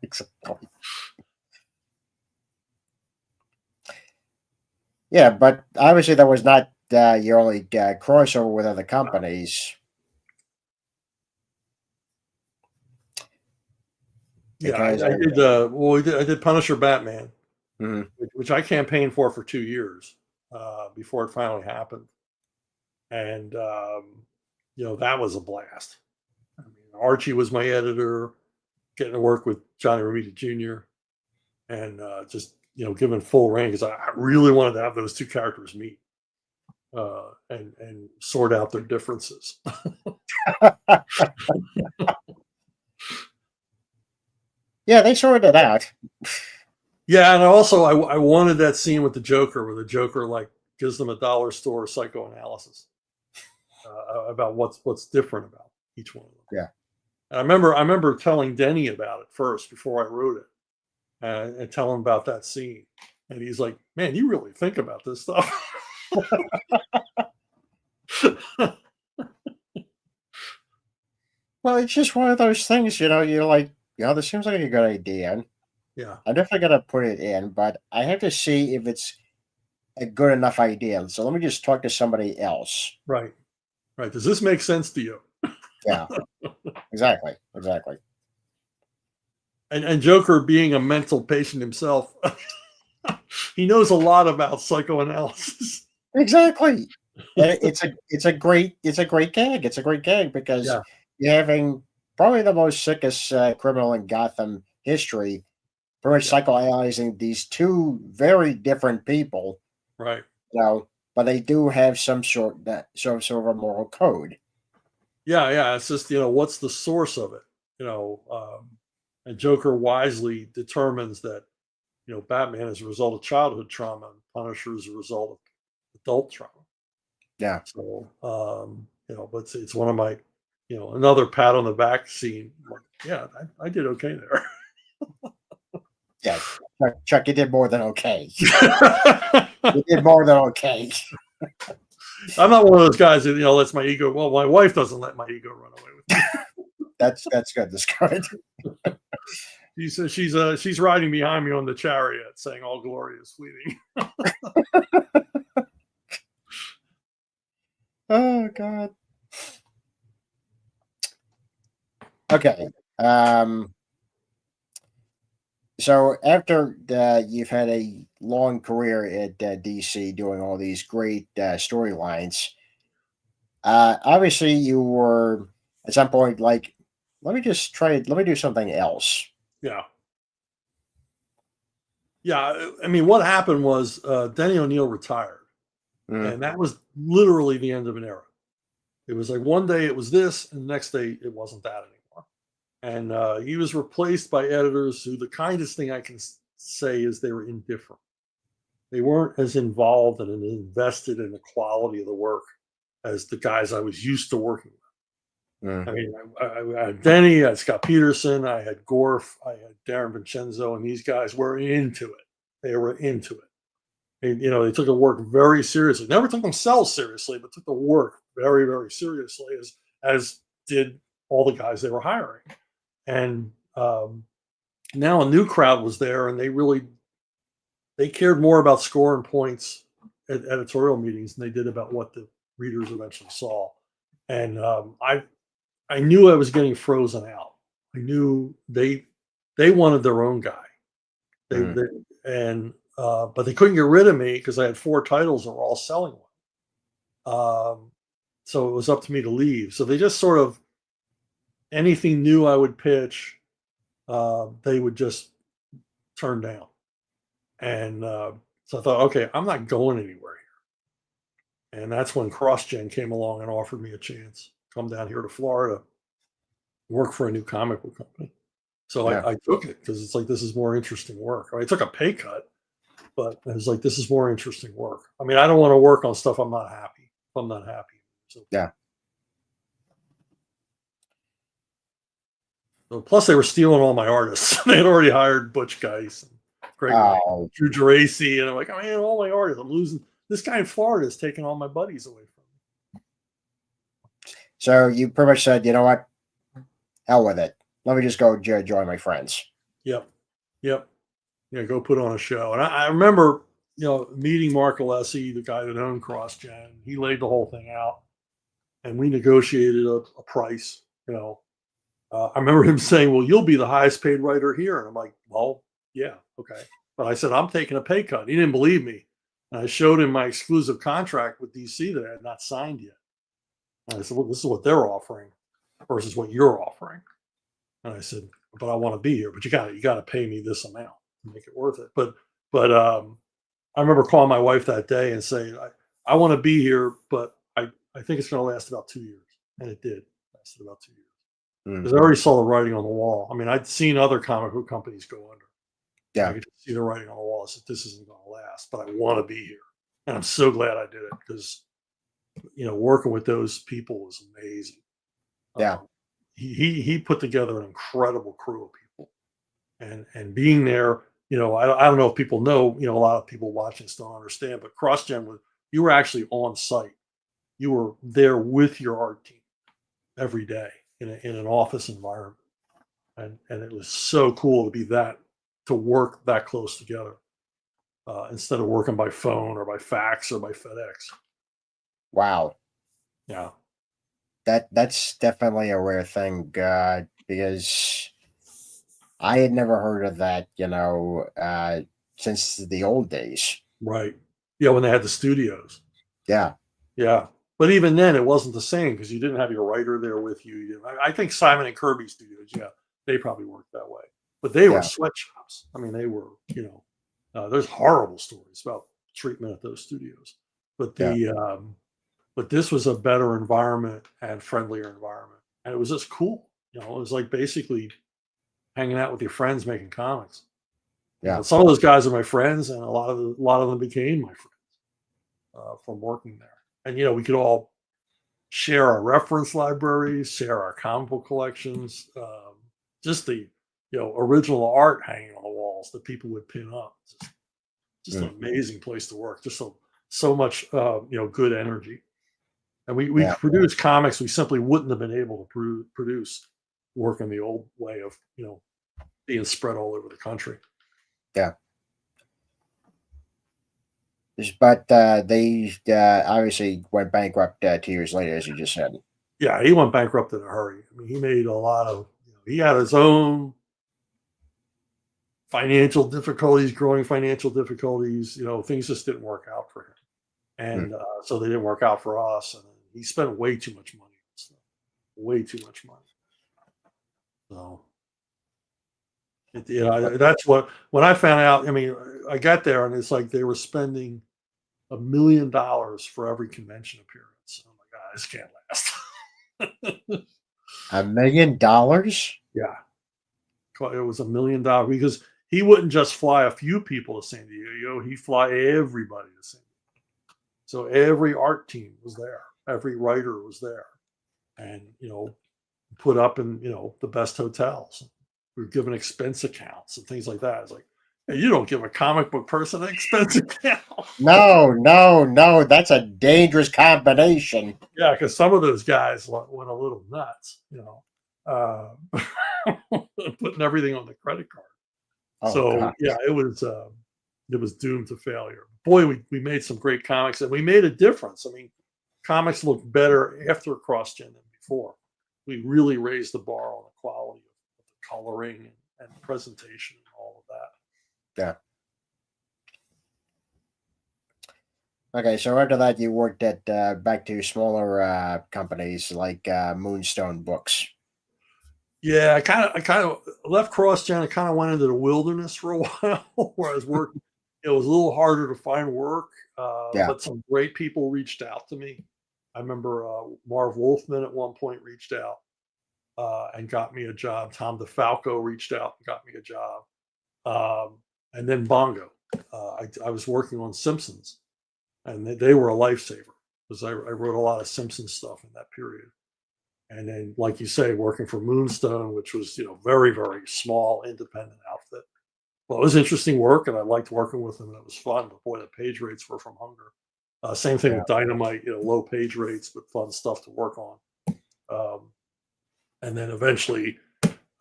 Exactly. Yeah, but obviously that was not your only crossover with other companies. Yeah, Because I did. I did Punisher Batman, Mhm. which I campaigned for 2 years before it finally happened. and that was a blast. I mean, Archie was my editor, getting to work with Johnny Romita Jr. and just given full reign, because I really wanted to have those two characters meet and sort out their differences. Yeah, they sorted it out. Yeah, and also I wanted that scene with the Joker, where the Joker like gives them a dollar store psychoanalysis about what's different about each one of them. Yeah. And I remember telling Denny about it first before I wrote it, and tell him about that scene, and he's like, "Man, you really think about this stuff." Well, it's just one of those things, you're like, this seems like a good idea. Yeah. I'm definitely going to put it in, but I have to see if it's a good enough idea. So let me just talk to somebody else. Right. Does this make sense to you? Yeah, exactly. And Joker, being a mental patient himself, he knows a lot about psychoanalysis. Exactly. And it's a great gag. It's a great gag because you're having probably the most sickest criminal in Gotham history, pretty much psychoanalyzing these two very different people. Right. But they do have some sort of a moral code. Yeah. It's just, what's the source of it? And Joker wisely determines that, Batman is a result of childhood trauma, and Punisher is a result of adult trauma. Yeah. So, but it's one of my, another pat on the back scene. Yeah, I did okay there. Yeah, Chuck, you did more than okay. You did more than okay. I'm not one of those guys that lets my ego. Well, my wife doesn't let my ego run away with me. That's good. That's good. She's riding behind me on the chariot, saying, "All glory is fleeting." Oh God. Okay. So after you've had a long career at DC doing all these great storylines, obviously you were at some point like, let me do something else. Yeah. I mean, what happened was Denny O'Neil retired, and that was literally the end of an era. It was like one day it was this, and the next day it wasn't that anymore. And he was replaced by editors who, the kindest thing I can say is, they were indifferent. They weren't as involved and invested in the quality of the work as the guys I was used to working with. I mean, I had Denny, I had Scott Peterson, I had Gorf, I had Darren Vincenzo, and these guys were into it. They were into it. And, they took the work very seriously. Never took themselves seriously, but took the work very, very seriously, as did all the guys they were hiring. And now a new crowd was there, and they cared more about scoring points at editorial meetings than they did about what the readers eventually saw. And I knew I was getting frozen out. I knew they wanted their own guy. But they couldn't get rid of me because I had 4 titles that were all selling one. So it was up to me to leave. So they just sort of, anything new I would pitch, they would just turn down. And so I thought, okay, I'm not going anywhere here. And that's when CrossGen came along and offered me a chance. Come down here to Florida, work for a new comic book company. So I took it because it's like, this is more interesting work. I took a pay cut, but it was like, this is more interesting work. I mean, I don't want to work on stuff I'm not happy. So, So plus, they were stealing all my artists. They had already hired Butch Geis and Greg Drew Geraci, and I'm like, man, all my artists. I'm losing. This guy in Florida is taking all my buddies away from me. So you pretty much said, you know what? Hell with it. Let me just go join my friends. Yep. Go put on a show. And I remember, meeting Mark Alessi, the guy that owned CrossGen. He laid the whole thing out, and we negotiated a price. I remember him saying, "Well, you'll be the highest paid writer here," and I'm like, "Well, yeah, okay." But I said, "I'm taking a pay cut." He didn't believe me. And I showed him my exclusive contract with DC that I had not signed yet. And I said, well, this is what they're offering versus what you're offering. And I said, but I want to be here, but you got to pay me this amount to make it worth it. But I remember calling my wife that day and saying, I want to be here, but I think it's going to last about 2 years. And it did. It lasted about 2 years. Mm. Because I already saw the writing on the wall. I mean, I'd seen other comic book companies go under. I Yeah. could just see the writing on the wall. I said, this isn't going to last, but I want to be here. And I'm so glad I did it because, working with those people was amazing. Yeah. He put together an incredible crew of people. And being there, I don't know if people know, a lot of people watching still don't understand, but CrossGen you were actually on site. You were there with your art team every day in an office environment. And it was so cool to work that close together instead of working by phone or by fax or by FedEx. Wow. Yeah. That's definitely a rare thing, because I had never heard of that, since the old days. Right. Yeah. When they had the studios. Yeah. Yeah. But even then, it wasn't the same because you didn't have your writer there with you. I think Simon and Kirby Studios, yeah, they probably worked that way. But they were Yeah. sweatshops. I mean, they were, there's horrible stories about treatment at those studios. But Yeah. but this was a better environment and friendlier environment, and it was just cool. It was like basically hanging out with your friends making comics. Yeah. Some of those guys are my friends, and a lot of them became my friends from working there. And we could all share our reference libraries, share our comic book collections, just the original art hanging on the walls that people would pin up. Just an amazing place to work. Just so much good energy. And we Yeah. produce comics we simply wouldn't have been able to produce working the old way of being spread all over the country. Yeah. But they obviously went bankrupt 2 years later, as you just said. Yeah, he went bankrupt in a hurry. I mean, he made a lot of. He had his own financial difficulties, growing financial difficulties. Things just didn't work out for him, and so they didn't work out for us. And he spent way too much money on stuff, way too much money. So. That's what when I found out. I mean, I got there and it's like they were spending $1 million for every convention appearance. Oh my god, this can't last. $1 million? Yeah, it was $1 million because he wouldn't just fly a few people to San Diego; he'd fly everybody to San Diego. So every art team was there, every writer was there, and put up in the best hotels. We were given expense accounts and things like that. It's like, hey, you don't give a comic book person an expense account. No. That's a dangerous combination. Yeah, because some of those guys went a little nuts, putting everything on the credit card. Oh, So God. yeah, it was doomed to failure. Boy, we made some great comics and we made a difference. I mean, comics look better after CrossGen than before. We really raised the bar on the quality of the coloring and presentation and all of that. Yeah. Okay, so after that, you worked at back to smaller companies like Moonstone Books. Yeah, I kind of left CrossGen. I kind of went into the wilderness for a while, where I was working. It was a little harder to find work, Yeah. but some great people reached out to me. I remember Marv Wolfman at one point reached out and got me a job. Tom DeFalco reached out and got me a job, and then Bongo. I was working on Simpsons, and they were a lifesaver because I wrote a lot of Simpsons stuff in that period. And then, like you say, working for Moonstone, which was very, very small independent outfit. Well, it was interesting work, and I liked working with them, and it was fun. But boy, the page rates were from hunger. Same thing with Dynamite, low page rates, but fun stuff to work on. And then eventually,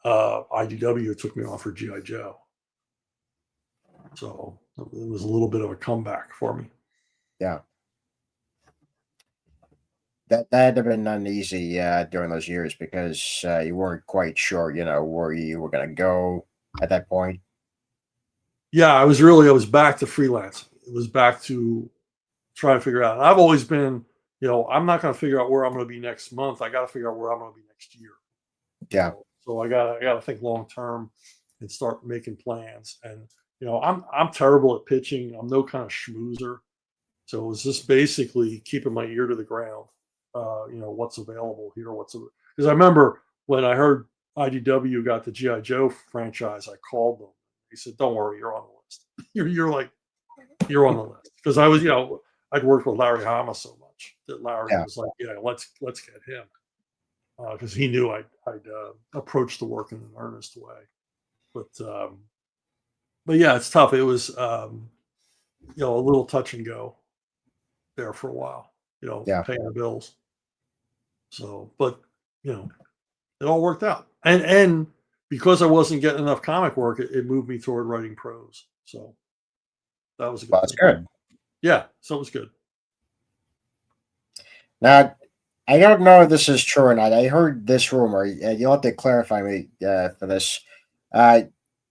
IDW took me on for GI Joe, so it was a little bit of a comeback for me. Yeah. That had to have been uneasy during those years because you weren't quite sure, where you were going to go at that point. Yeah, I was back to freelance. It was back to trying to figure out. And I've always been I'm not going to figure out where I'm going to be next month. I got to figure out where I'm going to be next year. Yeah. So I gotta think long term and start making plans. And I'm terrible at pitching. I'm no kind of schmoozer. So it was just basically keeping my ear to the ground. What's available here, because I remember when I heard IDW got the GI Joe franchise, I called them. He said, "Don't worry, you're on the list. you're on the list." Because I was, I'd worked with Larry Hama so much that Larry Yeah. was like, "Yeah, let's get him," because he knew I'd approach the work in an earnest way. But yeah, it's tough. It was a little touch and go there for a while. Yeah. Paying the bills. So, but it all worked out, and because I wasn't getting enough comic work, it moved me toward writing prose. So that was a good Well, that's thing. good. Yeah, so it was good. Now, I don't know if this is true or not. I heard this rumor. You'll have to clarify me for this. Uh,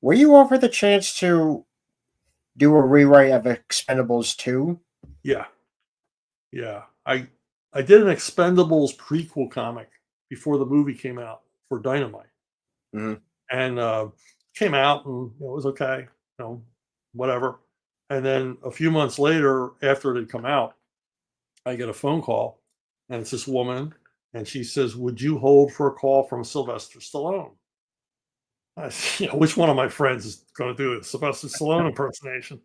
were you offered the chance to do a rewrite of Expendables 2? Yeah, yeah. I did an Expendables prequel comic before the movie came out for Dynamite, Hmm. and came out, and it was okay, whatever. And then a few months later, after it had come out, I get a phone call, and it's this woman, and she says, "Would you hold for a call from Sylvester Stallone?" I said, which one of my friends is going to do a Sylvester Stallone impersonation?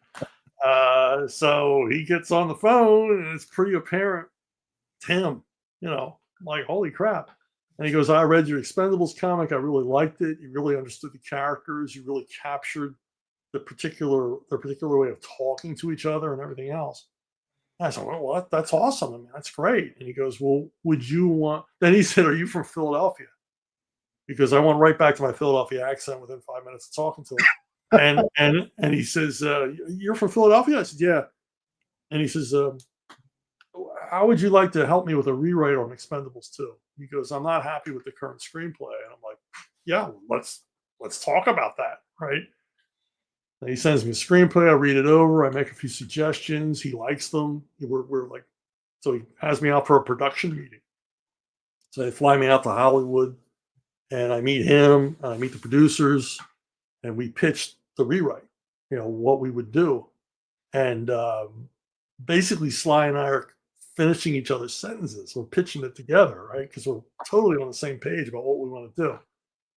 So he gets on the phone, and it's pretty apparent it's him. I'm like, holy crap! And he goes, "I read your Expendables comic. I really liked it. You really understood the characters. You really captured the particular way of talking to each other and everything else." I said, "Well, what? That's awesome. I mean, that's great." And he goes, "Well, would you want?" Then he said, "Are you from Philadelphia?" Because I went right back to my Philadelphia accent within 5 minutes of talking to him. And he says, "You're from Philadelphia?" I said, "Yeah." And he says, "How would you like to help me with a rewrite on Expendables 2?" He goes, "I'm not happy with the current screenplay." And I'm like, "Yeah, let's talk about that, right?" And he sends me a screenplay. I read it over. I make a few suggestions. He likes them. We're like, so he has me out for a production meeting. So they fly me out to Hollywood, and I meet him, and I meet the producers, and we pitched the rewrite, what we would do. And basically, Sly and I are finishing each other's sentences. We're pitching it together, right? Because we're totally on the same page about what we want to do.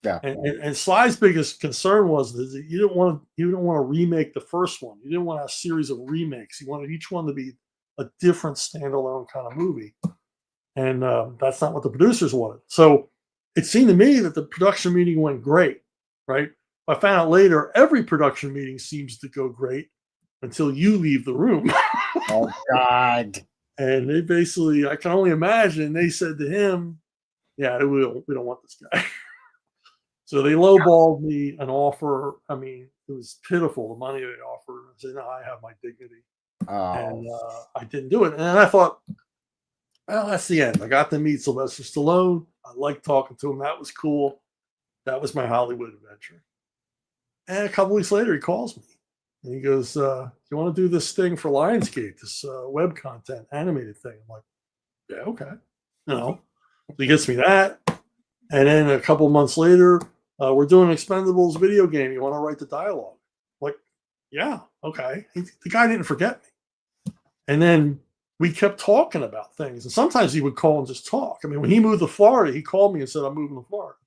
Yeah. And Sly's biggest concern was that you didn't want to remake the first one. You didn't want a series of remakes. You wanted each one to be a different standalone kind of movie. And that's not what the producers wanted. So it seemed to me that the production meeting went great, right? I found out later every production meeting seems to go great until you leave the room. Oh, God. And they basically, I can only imagine, they said to him, "Yeah, we don't want this guy." So they lowballed me an offer. I mean, it was pitiful, the money they offered. I said, "No, I have my dignity." Oh, And I didn't do it. And I thought, well, that's the end. I got to meet Sylvester Stallone. I liked talking to him. That was cool. That was my Hollywood adventure. And a couple weeks later, he calls me. And he goes, "You want to do this thing for Lionsgate, this web content, animated thing?" I'm like, "Yeah, okay." So he gets me that. And then a couple months later, we're doing Expendables video game. You want to write the dialogue? I'm like, yeah, okay. The guy didn't forget me. And then we kept talking about things. And sometimes he would call and just talk. I mean, when he moved to Florida, he called me and said, "I'm moving to Florida.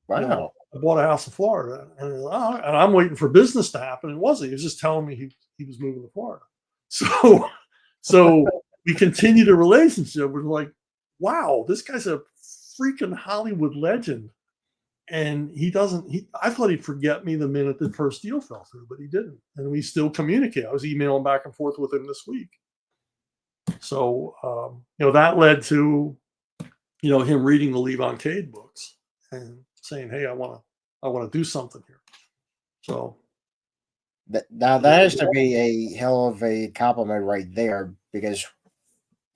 wow. I bought a house in Florida." And I'm waiting for business to happen. It wasn't. He was just telling me he was moving to Florida. So we continued a relationship. We're like, wow, this guy's a freaking Hollywood legend. And I thought he'd forget me the minute the first deal fell through, but he didn't. And we still communicate. I was emailing back and forth with him this week. So, that led to, him reading the Levon Cade books and saying, "Hey, I want to do something here." So Now, that has to be a hell of a compliment right there, because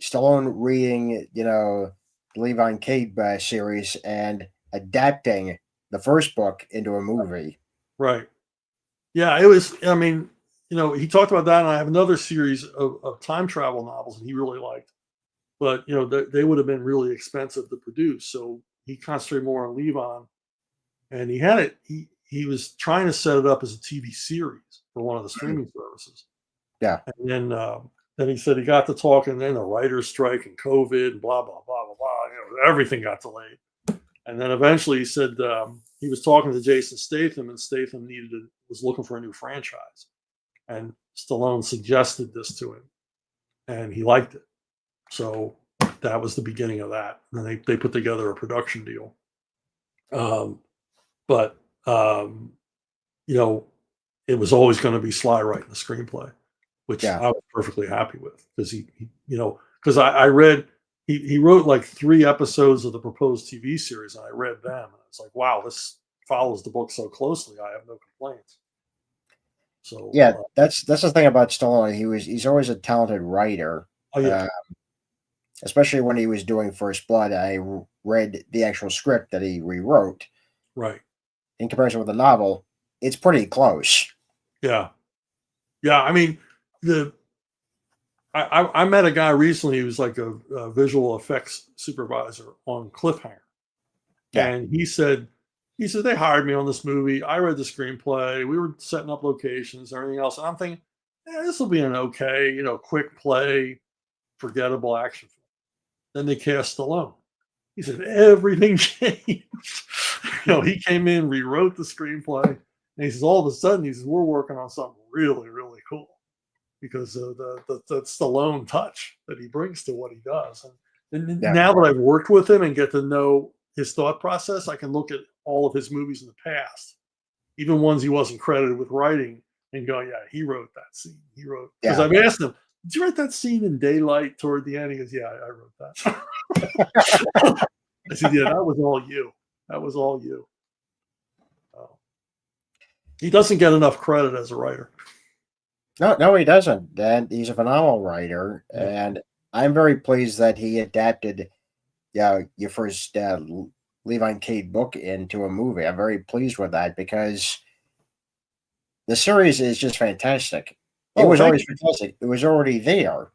Stallone reading, the Levon Cade series and adapting the first book into a movie. right. Yeah, it was, I mean, he talked about that, and I have another series of time travel novels that he really liked. but they would have been really expensive to produce. So he concentrated more on Levon, and he had it. He was trying to set it up as a TV series for one of the streaming services, Yeah. and then he said he got to talking, then the writer's strike and COVID and blah blah blah blah blah. Everything got delayed, and then eventually he said he was talking to Jason Statham, and Statham was looking for a new franchise, and Stallone suggested this to him, and he liked it. So that was the beginning of that. And then they put together a production deal. But it was always going to be Sly writing the screenplay, which I was perfectly happy with, because because I read he wrote like 3 episodes of the proposed TV series, and I read them, and it's like, wow, this follows the book so closely. I have no complaints. So yeah, that's the thing about Stallone. He's always a talented writer. Oh yeah. Especially when he was doing First Blood, I read the actual script that he rewrote. Right. In comparison with the novel, it's pretty close. Yeah. Yeah. I mean, I met a guy recently who was like a visual effects supervisor on Cliffhanger. Yeah. And he said they hired me on this movie. I read the screenplay. We were setting up locations and everything else. And I'm thinking, this will be an okay, quick play, forgettable action film. Then they cast Stallone. He said everything changed. He came in, rewrote the screenplay, and he says all of a sudden, we're working on something really, really cool, because of the Stallone touch that he brings to what he does. And now that I've worked with him and get to know his thought process, I can look at all of his movies in the past, even ones he wasn't credited with writing, and go, yeah, he wrote that scene. He wrote, because I've asked him, did you write that scene in Daylight toward the end? He goes, yeah, I wrote that. I said, yeah, that was all you. That was all you. He doesn't get enough credit as a writer. No, he doesn't. And he's a phenomenal writer. Yeah. And I'm very pleased that he adapted your first Levon Cade book into a movie. I'm very pleased with that, because the series is just fantastic. It was always fantastic. It was already there.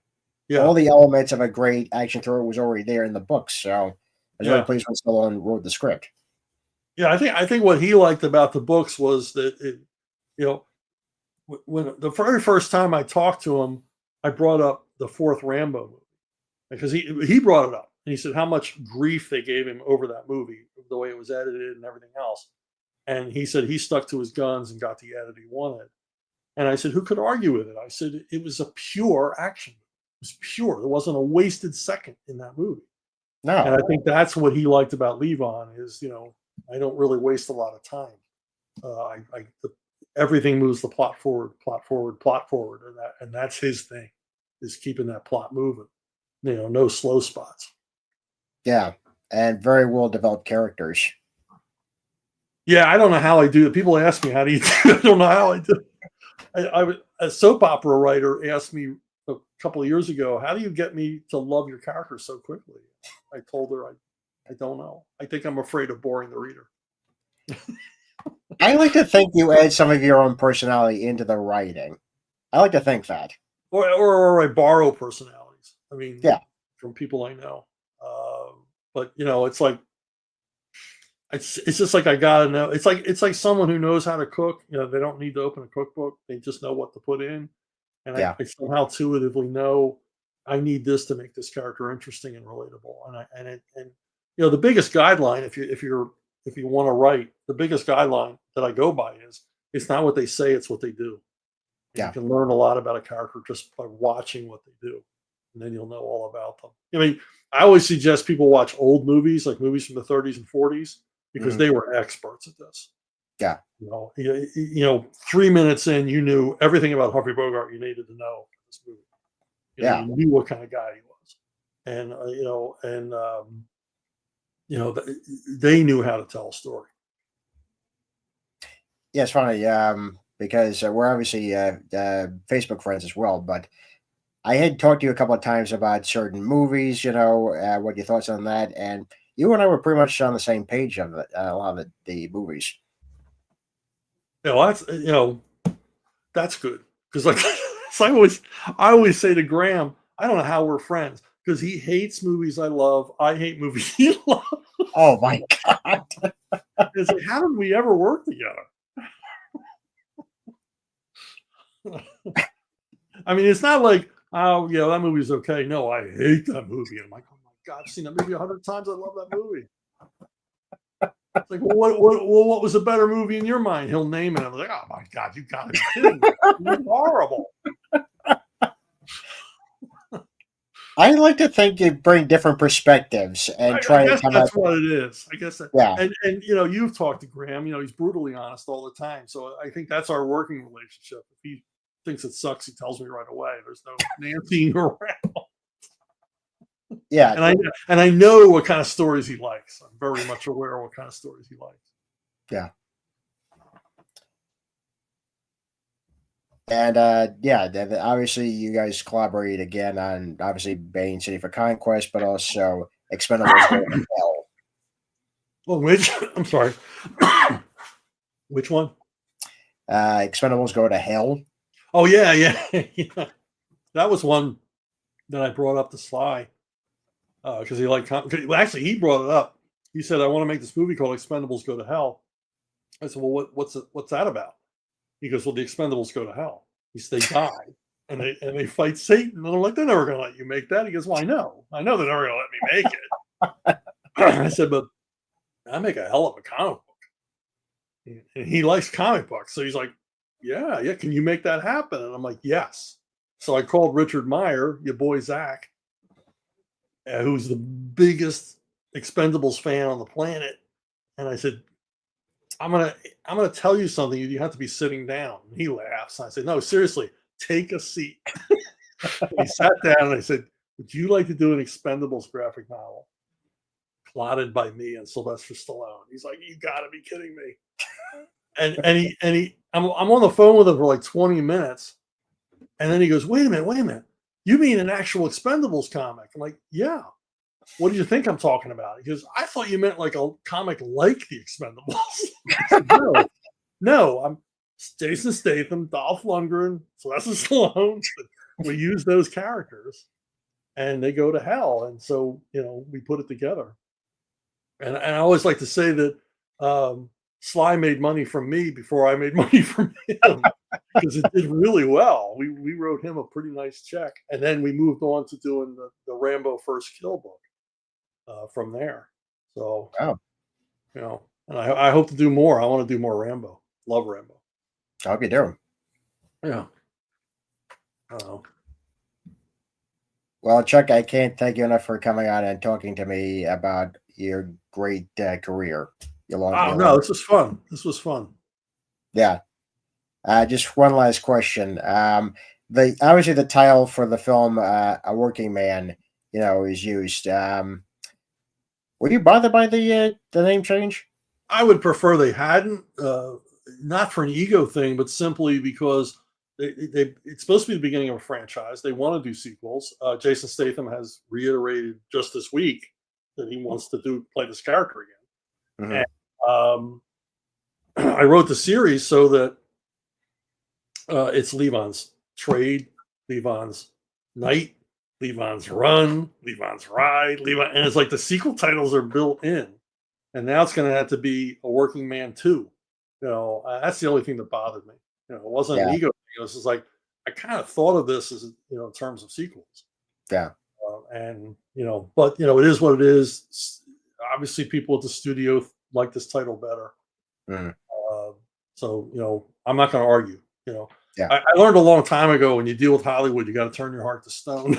Yeah. All the elements of a great action thriller was already there in the books. So I was very pleased when Stallone wrote the script. Yeah, I think what he liked about the books was that when the very first time I talked to him, I brought up the 4th Rambo movie, because he brought it up, and he said how much grief they gave him over that movie, the way it was edited and everything else. And he said he stuck to his guns and got the edit he wanted. And I said, who could argue with it? I said, it was a pure action. It was pure. There wasn't a wasted second in that movie. No. And I think that's what he liked about Levon is, I don't really waste a lot of time. Everything moves the plot forward, and that's his thing, is keeping that plot moving. No slow spots. Yeah, and very well developed characters. Yeah, I don't know how I do it. People ask me, how do you do it? I don't know how I do it. A soap opera writer asked me a couple of years ago, how do you get me to love your character so quickly? I told her, I don't know. I think I'm afraid of boring the reader. I like to think you add some of your own personality into the writing. I like to think that. Or I borrow personalities. I mean, from people I know. But it's like, it's just like, I gotta know. It's like someone who knows how to cook. They don't need to open a cookbook. They just know what to put in. And I somehow intuitively know I need this to make this character interesting and relatable. And the biggest guideline, if you want to write, the biggest guideline that I go by is, it's not what they say, it's what they do. And you can learn a lot about a character just by watching what they do, and then you'll know all about them. I mean, I always suggest people watch old movies, like movies from the 30s and 40s, because they were experts at this. Yeah. 3 minutes in, you knew everything about Humphrey Bogart you needed to know in this movie. You knew what kind of guy he was, and they knew how to tell a story. Yeah, it's funny because we're obviously Facebook friends as well, but I had talked to you a couple of times about certain movies, what your thoughts on that, and you and I were pretty much on the same page of a lot of the movies. That's good, because like I always say to Graham, I don't know how we're friends. because he hates movies I love. I hate movies he loves. Oh my God. It's like, how did we ever work together? I mean, it's not like, oh, yeah, that movie's okay. No, I hate that movie. And I'm like, oh my God, I've seen that movie 100 times. I love that movie. It's like, well, what was a better movie in your mind? He'll name it. I'm like, oh my God, you gotta be kidding me. It's horrible. I like to think you bring different perspectives and I try to guess come that's up. what it is. I guess that, Yeah. and you've talked to Graham. He's brutally honest all the time. So I think that's our working relationship. If he thinks it sucks, he tells me right away. There's no Nancy around. Yeah. And I know what kind of stories he likes. I'm very much aware of what kind of stories he likes. Yeah. And obviously you guys collaborate again on obviously Bane City for Conquest, but also Expendables Go to Hell. Well, which I'm sorry. Which one? Expendables Go to Hell. Oh yeah, yeah. That was one that I brought up to Sly because he liked. Well, actually, he brought it up. He said, "I want to make this movie called Expendables Go to Hell." I said, "Well, what's that about?" He goes, "Well, the Expendables go to hell. He said, they die and they fight Satan." And I'm like, "They're never going to let you make that." He goes, "Well, I know they're never going to let me make it." I said, "But I make a hell of a comic book," and he likes comic books, so he's like, "Yeah, can you make that happen?" And I'm like, "Yes." So I called Richard Meyer, your boy Zach, who's the biggest Expendables fan on the planet, and I said, I'm gonna tell you something. You have to be sitting down. And he laughs. I said, "No, seriously, take a seat." He sat down and I said, "Would you like to do an Expendables graphic novel plotted by me and Sylvester Stallone?" He's like, "You got to be kidding me!" I'm on the phone with him for like 20 minutes, and then he goes, "Wait a minute. You mean an actual Expendables comic?" I'm like, "Yeah." "What did you think I'm talking about?" He goes, "I thought you meant like a comic like the Expendables." Said, no, I'm Jason Statham, Dolph Lundgren, Sylvester Stallone. We use those characters and they go to hell. And so, we put it together. And I always like to say that Sly made money from me before I made money from him because it did really well. We wrote him a pretty nice check. And then we moved on to doing the Rambo First Kill book. From there. So, Oh, and I hope to do more. I want to do more Rambo. Love Rambo. I hope you do. Yeah. Well, Chuck, I can't thank you enough for coming on and talking to me about your great career. No, this was fun. Yeah. Just one last question. The obviously the title for the film, "A Working Man," is used. Were you bothered by the name change? I would prefer they hadn't, not for an ego thing, but simply because it's supposed to be the beginning of a franchise. They want to do sequels. Jason Statham has reiterated just this week that he wants to play this character again. Mm-hmm. And I wrote the series so that it's Levon's trade, Levon's night, Levon's run, Levon's ride, Levon, and it's like the sequel titles are built in, and now it's going to have to be A Working Man 2. That's the only thing that bothered me. It wasn't an ego thing. It was just like I kind of thought of this as in terms of sequels. Yeah. But it is what it is. Obviously, people at the studio like this title better. Mm. So I'm not going to argue. Yeah. I learned a long time ago when you deal with Hollywood, you got to turn your heart to stone.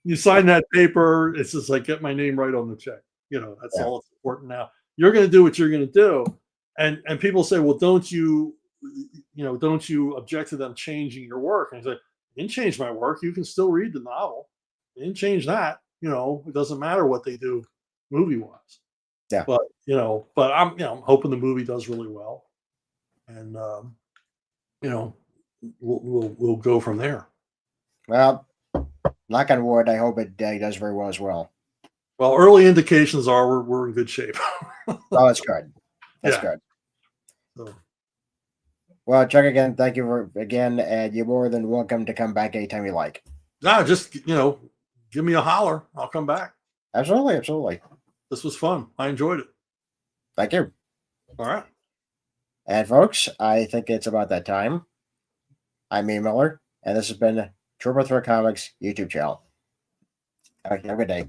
You sign that paper, it's just like get my name right on the check. That's all that's important now. You're going to do what you're going to do, and people say, "Well, don't you object to them changing your work?" And I say, "Didn't change my work. You can still read the novel. Didn't change that. It doesn't matter what they do, movie wise." Yeah. But I'm hoping the movie does really well, and we'll go from there. Well, knock on wood. I hope it does very well as well. Well, early indications are we're in good shape. Oh, that's good. That's good. So. Well, Chuck, again, thank you again, and you're more than welcome to come back anytime you like. No, just give me a holler. I'll come back. Absolutely, absolutely. This was fun. I enjoyed it. Thank you. All right. And folks, I think it's about that time. I'm Ian Miller, and this has been Triple Threat Comics YouTube channel. Have a good day.